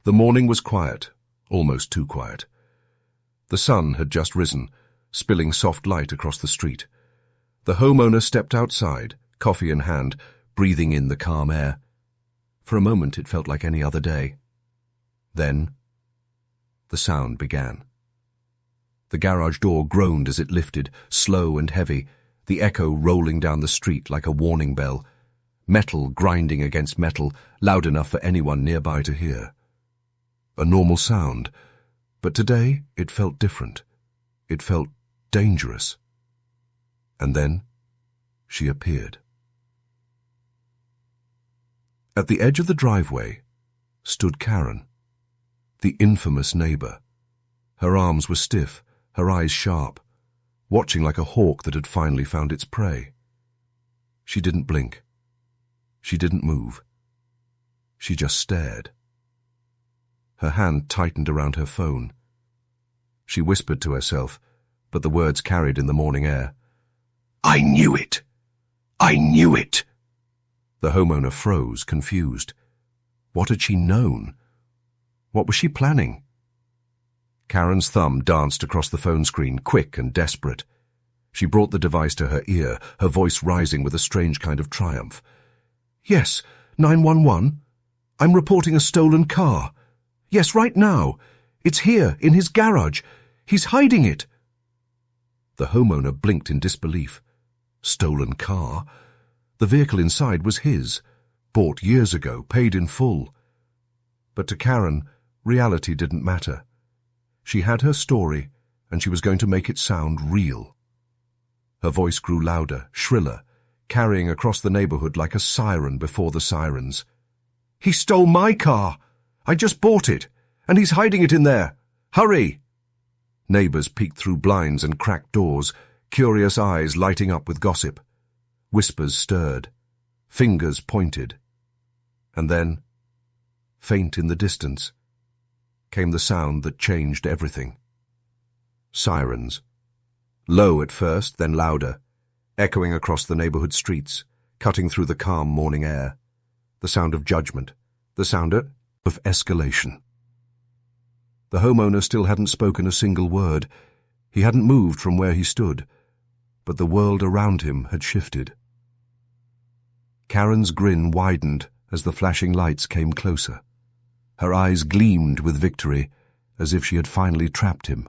The morning was quiet, almost too quiet. The sun had just risen, spilling soft light across the street. The homeowner stepped outside, coffee in hand, breathing in the calm air. For a moment it felt like any other day. Then, the sound began. The garage door groaned as it lifted, slow and heavy, the echo rolling down the street like a warning bell, metal grinding against metal, loud enough for anyone nearby to hear. A normal sound, but today it felt different. It felt dangerous. And then she appeared. At the edge of the driveway stood Karen, the infamous neighbor. Her arms were stiff, her eyes sharp, watching like a hawk that had finally found its prey. She didn't blink. She didn't move. She just stared. Her hand tightened around her phone. She whispered to herself, but the words carried in the morning air. "I knew it! I knew it!" The homeowner froze, confused. What had she known? What was she planning? Karen's thumb danced across the phone screen, quick and desperate. She brought the device to her ear, her voice rising with a strange kind of triumph. "Yes, 911. I'm reporting a stolen car. Yes, right now. It's here, in his garage. He's hiding it." The homeowner blinked in disbelief. Stolen car? The vehicle inside was his, bought years ago, paid in full. But to Karen, reality didn't matter. She had her story, and she was going to make it sound real. Her voice grew louder, shriller, carrying across the neighborhood like a siren before the sirens. "He stole my car! I just bought it, and he's hiding it in there! Hurry!" Neighbors peeked through blinds and cracked doors, curious eyes lighting up with gossip. Whispers stirred. Fingers pointed. And then, faint in the distance, came the sound that changed everything. Sirens. Low at first, then louder, echoing across the neighborhood streets, cutting through the calm morning air. The sound of judgment. The sound of escalation. The homeowner still hadn't spoken a single word. He hadn't moved from where he stood, but the world around him had shifted. Karen's grin widened as the flashing lights came closer. Her eyes gleamed with victory, as if she had finally trapped him,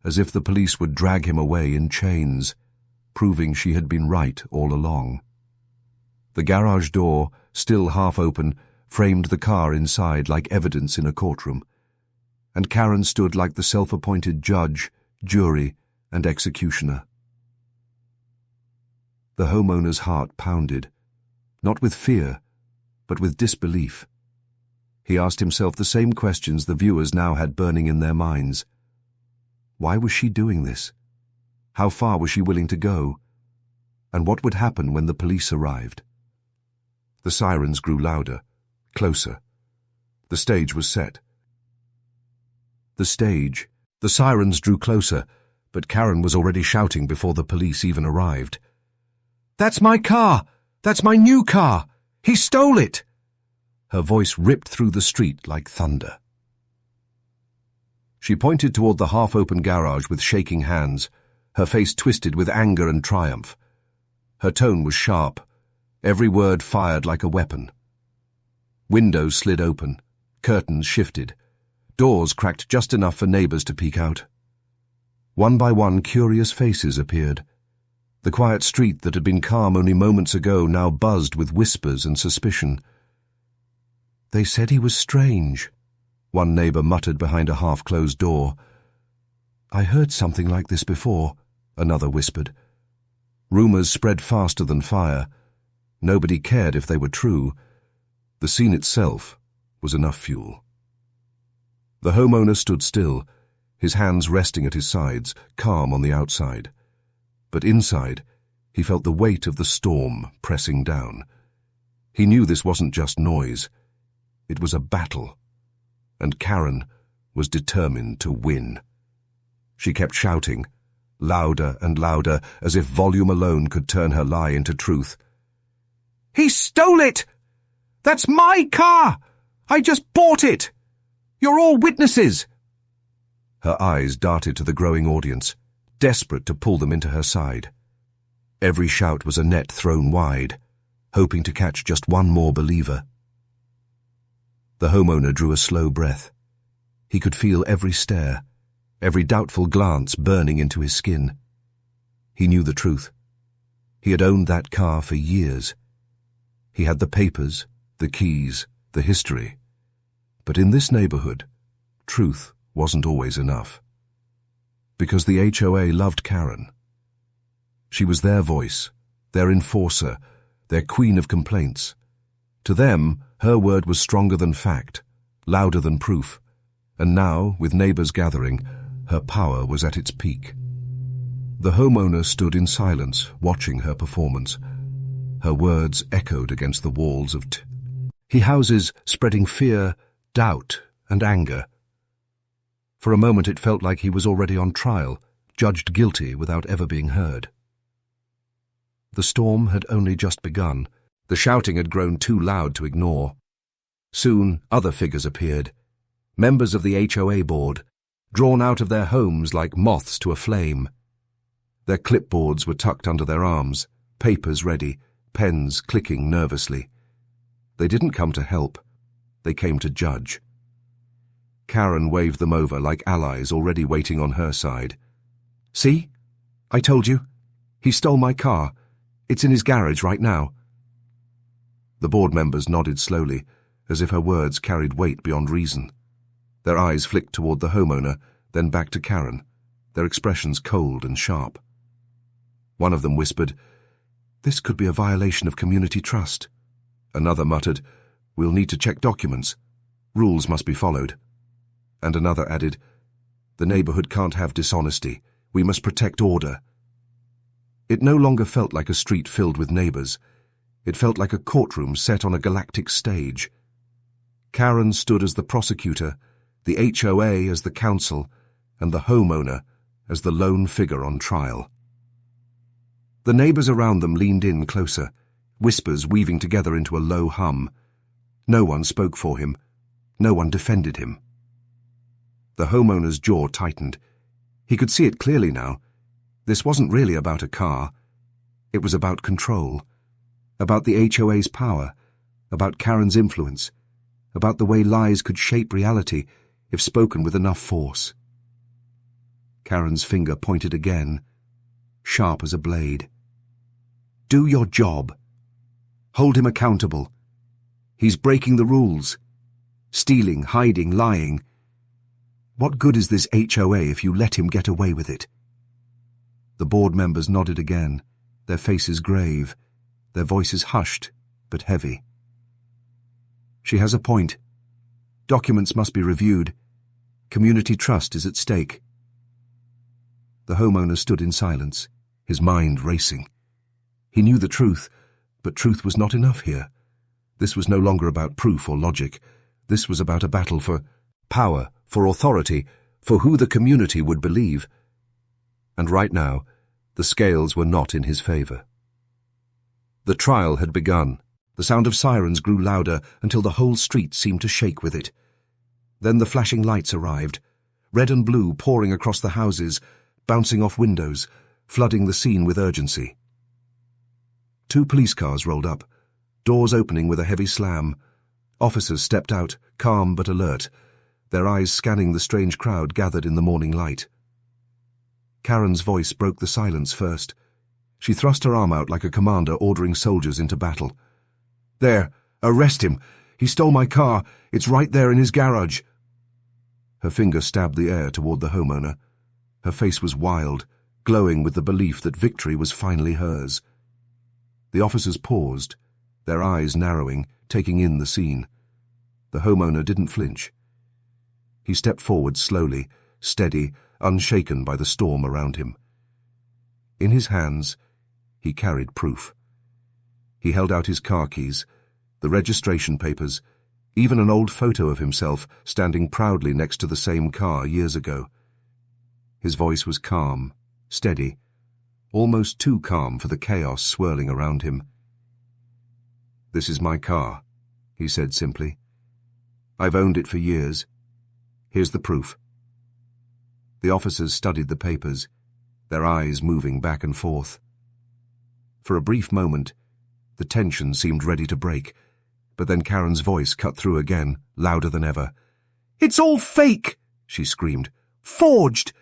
as if the police would drag him away in chains, proving she had been right all along. The garage door, still half open, framed the car inside like evidence in a courtroom, and Karen stood like the self-appointed judge, jury, and executioner. The homeowner's heart pounded, not with fear, but with disbelief. He asked himself the same questions the viewers now had burning in their minds. Why was she doing this? How far was she willing to go? And what would happen when the police arrived? The sirens grew louder, closer. The stage was set. The sirens drew closer, but Karen was already shouting before the police even arrived. "That's my car! That's my new car! He stole it!" Her voice ripped through the street like thunder. She pointed toward the half-open garage with shaking hands, her face twisted with anger and triumph. Her tone was sharp, every word fired like a weapon. Windows slid open, curtains shifted, doors cracked just enough for neighbors to peek out. One by one, curious faces appeared. The quiet street that had been calm only moments ago now buzzed with whispers and suspicion. "They said he was strange," one neighbor muttered behind a half-closed door. "I heard something like this before," another whispered. Rumors spread faster than fire. Nobody cared if they were true. The scene itself was enough fuel. The homeowner stood still, his hands resting at his sides, calm on the outside. But inside, he felt the weight of the storm pressing down. He knew this wasn't just noise. It was a battle, and Karen was determined to win. She kept shouting, louder and louder, as if volume alone could turn her lie into truth. "He stole it! That's my car! I just bought it! You're all witnesses!" Her eyes darted to the growing audience, desperate to pull them into her side. Every shout was a net thrown wide, hoping to catch just one more believer. The homeowner drew a slow breath. He could feel every stare, every doubtful glance burning into his skin. He knew the truth. He had owned that car for years. He had the papers, the keys, the history. But in this neighborhood, truth wasn't always enough. Because the HOA loved Karen. She was their voice, their enforcer, their queen of complaints. To them, her word was stronger than fact, louder than proof, and now, with neighbors gathering, her power was at its peak. The homeowner stood in silence, watching her performance. Her words echoed against the walls of he houses, spreading fear, doubt, and anger. For a moment it felt like he was already on trial, judged guilty without ever being heard. The storm had only just begun. The shouting had grown too loud to ignore. Soon other figures appeared, members of the HOA board, drawn out of their homes like moths to a flame. Their clipboards were tucked under their arms, papers ready, pens clicking nervously. They didn't come to help. They came to judge. Karen waved them over like allies already waiting on her side. "See? I told you. He stole my car. It's in his garage right now." The board members nodded slowly, as if her words carried weight beyond reason. Their eyes flicked toward the homeowner, then back to Karen, their expressions cold and sharp. One of them whispered, "This could be a violation of community trust." Another muttered, "We'll need to check documents. Rules must be followed." And another added, "The neighborhood can't have dishonesty. We must protect order." It no longer felt like a street filled with neighbors. It felt like a courtroom set on a galactic stage. Karen stood as the prosecutor, the HOA as the counsel, and the homeowner as the lone figure on trial. The neighbors around them leaned in closer, whispers weaving together into a low hum. No one spoke for him. No one defended him. The homeowner's jaw tightened. He could see it clearly now. This wasn't really about a car. It was about control, about the HOA's power, about Karen's influence, about the way lies could shape reality if spoken with enough force. Karen's finger pointed again, sharp as a blade. "Do your job. Hold him accountable. He's breaking the rules. Stealing, hiding, lying. What good is this HOA if you let him get away with it?" The board members nodded again, their faces grave, their voices hushed but heavy. "She has a point. Documents must be reviewed. Community trust is at stake." The homeowner stood in silence, his mind racing. He knew the truth, but truth was not enough here. This was no longer about proof or logic. This was about a battle for power, for authority, for who the community would believe. And right now, the scales were not in his favor. The trial had begun. The sound of sirens grew louder until the whole street seemed to shake with it. Then the flashing lights arrived, red and blue pouring across the houses, bouncing off windows, flooding the scene with urgency. 2 police cars rolled up, doors opening with a heavy slam. Officers stepped out, calm but alert, their eyes scanning the strange crowd gathered in the morning light. Karen's voice broke the silence first. She thrust her arm out like a commander ordering soldiers into battle. "There, arrest him. He stole my car. It's right there in his garage." Her finger stabbed the air toward the homeowner. Her face was wild, glowing with the belief that victory was finally hers. The officers paused, their eyes narrowing, taking in the scene. The homeowner didn't flinch. He stepped forward slowly, steady, unshaken by the storm around him. In his hands, he carried proof. He held out his car keys, the registration papers, even an old photo of himself standing proudly next to the same car years ago. His voice was calm, steady, almost too calm for the chaos swirling around him. "This is my car," he said simply. "I've owned it for years. Here's the proof." The officers studied the papers, their eyes moving back and forth. For a brief moment, the tension seemed ready to break, but then Karen's voice cut through again, louder than ever. "It's all fake!" she screamed. "Forged!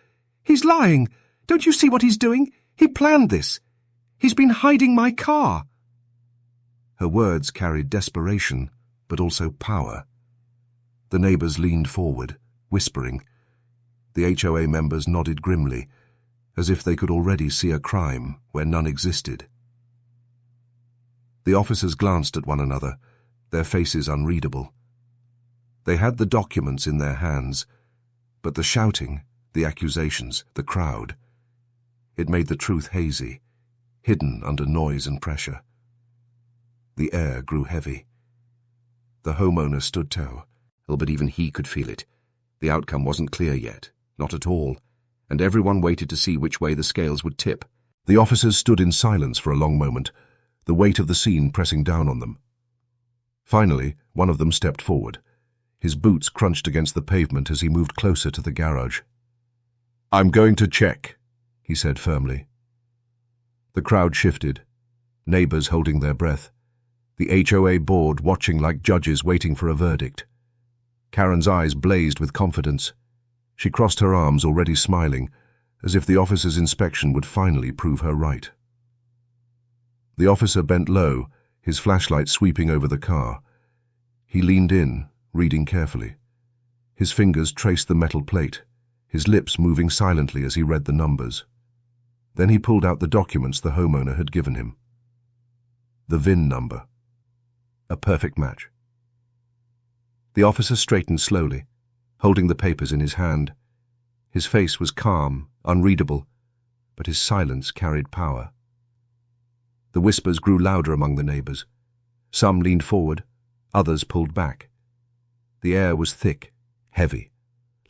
He's lying! Don't you see what he's doing? He planned this! He's been hiding my car!" Her words carried desperation, but also power. The neighbors leaned forward, whispering. The HOA members nodded grimly, as if they could already see a crime where none existed. The officers glanced at one another, their faces unreadable. They had the documents in their hands, but the shouting, the accusations, the crowd, it made the truth hazy, hidden under noise and pressure. The air grew heavy. The homeowner stood toe, but even he could feel it. The outcome wasn't clear yet, not at all, and everyone waited to see which way the scales would tip. The officers stood in silence for a long moment, the weight of the scene pressing down on them. Finally, one of them stepped forward. His boots crunched against the pavement as he moved closer to the garage. "I'm going to check," he said firmly. The crowd shifted, neighbors holding their breath, the HOA board watching like judges waiting for a verdict. Karen's eyes blazed with confidence. She crossed her arms, already smiling, as if the officer's inspection would finally prove her right. The officer bent low, his flashlight sweeping over the car. He leaned in, reading carefully. His fingers traced the metal plate, his lips moving silently as he read the numbers. Then he pulled out the documents the homeowner had given him. The VIN number. A perfect match. The officer straightened slowly, holding the papers in his hand. His face was calm, unreadable, but his silence carried power. The whispers grew louder among the neighbors. Some leaned forward, others pulled back. The air was thick, heavy,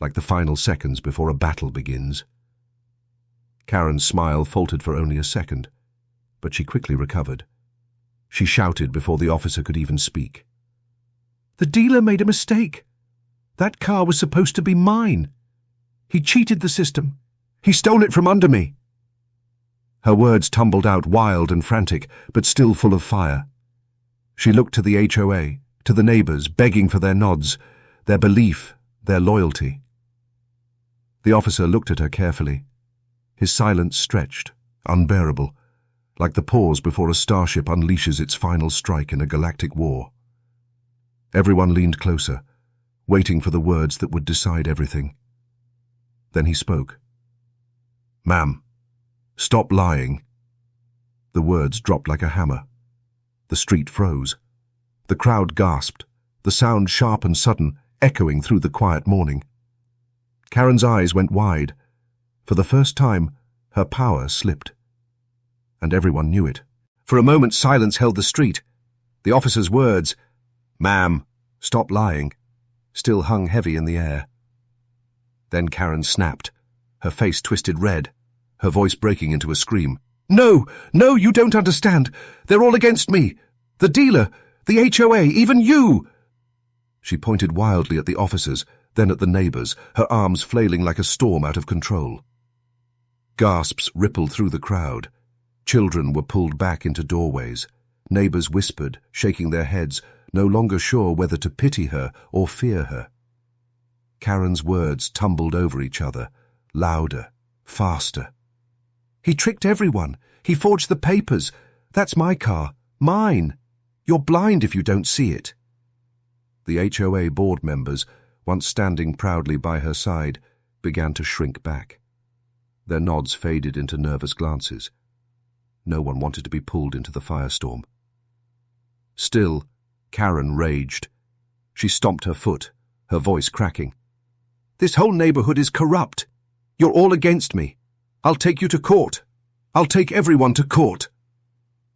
like the final seconds before a battle begins. Karen's smile faltered for only a second, but she quickly recovered. She shouted before the officer could even speak. "The dealer made a mistake. That car was supposed to be mine. He cheated the system. He stole it from under me." Her words tumbled out wild and frantic, but still full of fire. She looked to the HOA, to the neighbors, begging for their nods, their belief, their loyalty. The officer looked at her carefully. His silence stretched, unbearable, like the pause before a starship unleashes its final strike in a galactic war. Everyone leaned closer, waiting for the words that would decide everything. Then he spoke. "Ma'am, stop lying." The words dropped like a hammer. The street froze. The crowd gasped, the sound sharp and sudden, echoing through the quiet morning. Karen's eyes went wide. For the first time, her power slipped. And everyone knew it. For a moment, silence held the street. The officer's words, "Ma'am, stop lying," still hung heavy in the air. Then Karen snapped, her face twisted red, her voice breaking into a scream. "No, no, you don't understand. They're all against me. The dealer, the HOA, even you." She pointed wildly at the officers, then at the neighbors, her arms flailing like a storm out of control. Gasps rippled through the crowd. Children were pulled back into doorways. Neighbors whispered, shaking their heads, no longer sure whether to pity her or fear her. Karen's words tumbled over each other, louder, faster. "He tricked everyone. He forged the papers. That's my car. Mine. You're blind if you don't see it." The HOA board members, once standing proudly by her side, began to shrink back. Their nods faded into nervous glances. No one wanted to be pulled into the firestorm. Still, Karen raged. She stomped her foot, her voice cracking. "This whole neighborhood is corrupt. You're all against me. I'll take you to court. I'll take everyone to court."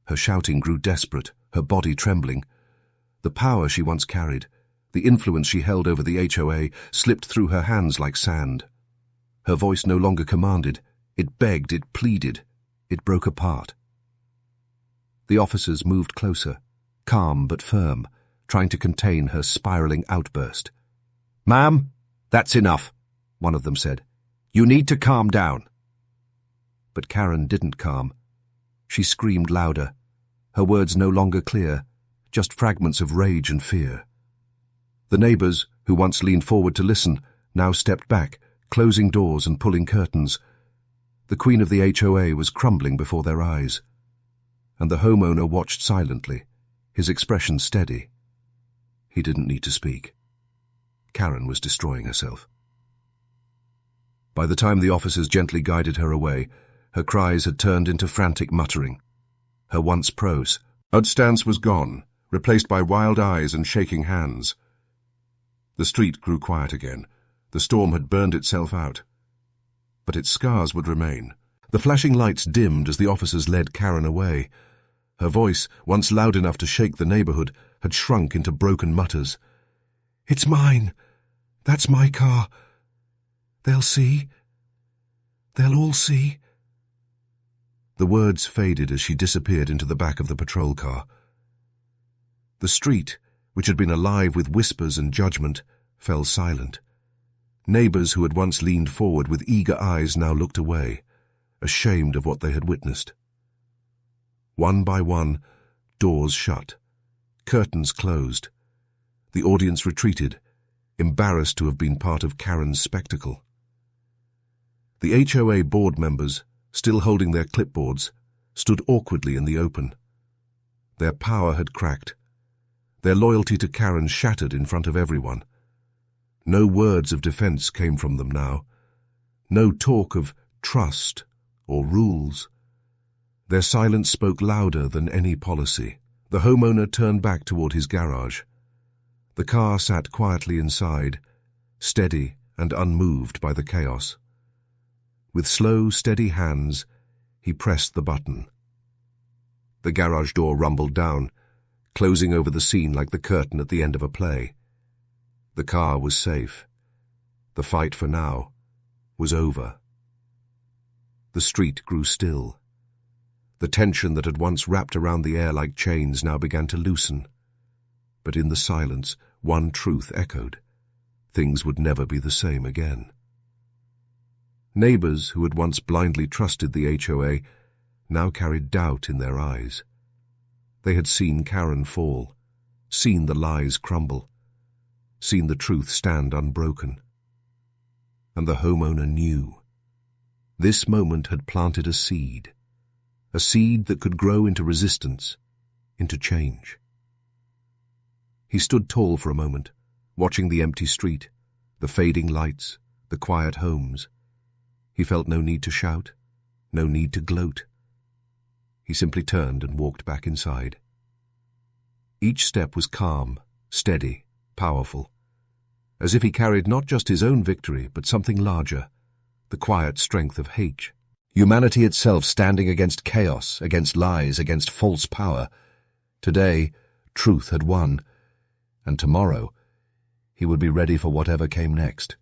Her shouting grew desperate, her body trembling. The power she once carried, the influence she held over the HOA, slipped through her hands like sand. Her voice no longer commanded. It begged, it pleaded, it broke apart. The officers moved closer, calm but firm, trying to contain her spiraling outburst. "Ma'am, "That's enough," one of them said. "You need to calm down." But Karen didn't calm. She screamed louder, her words no longer clear, just fragments of rage and fear. The neighbors, who once leaned forward to listen, now stepped back, closing doors and pulling curtains. The queen of the HOA was crumbling before their eyes, and the homeowner watched silently, his expression steady. He didn't need to speak. Karen was destroying herself. By the time the officers gently guided her away, her cries had turned into frantic muttering. Her once prose stance was gone, replaced by wild eyes and shaking hands. The street grew quiet again. The storm had burned itself out. But its scars would remain. The flashing lights dimmed as the officers led Karen away. Her voice, once loud enough to shake the neighborhood, had shrunk into broken mutters. "It's mine. That's my car. They'll see. They'll all see." The words faded as she disappeared into the back of the patrol car. The street, which had been alive with whispers and judgment, fell silent. Neighbors who had once leaned forward with eager eyes now looked away, ashamed of what they had witnessed. One by one, doors shut, curtains closed. The audience retreated, embarrassed to have been part of Karen's spectacle. The HOA board members, still holding their clipboards, stood awkwardly in the open. Their power had cracked. Their loyalty to Karen shattered in front of everyone. No words of defense came from them now. No talk of trust or rules. Their silence spoke louder than any policy. The homeowner turned back toward his garage. The car sat quietly inside, steady and unmoved by the chaos. With slow, steady hands, he pressed the button. The garage door rumbled down, closing over the scene like the curtain at the end of a play. The car was safe. The fight for now was over. The street grew still. The tension that had once wrapped around the air like chains now began to loosen. But in the silence, one truth echoed. Things would never be the same again. Neighbors who had once blindly trusted the HOA now carried doubt in their eyes. They had seen Karen fall, seen the lies crumble, seen the truth stand unbroken. And the homeowner knew. This moment had planted a seed that could grow into resistance, into change. He stood tall for a moment, watching the empty street, the fading lights, the quiet homes. He felt no need to shout, no need to gloat. He simply turned and walked back inside. Each step was calm, steady, powerful, as if he carried not just his own victory, but something larger, the quiet strength of humanity itself standing against chaos, against lies, against false power. Today, truth had won, and tomorrow, he would be ready for whatever came next.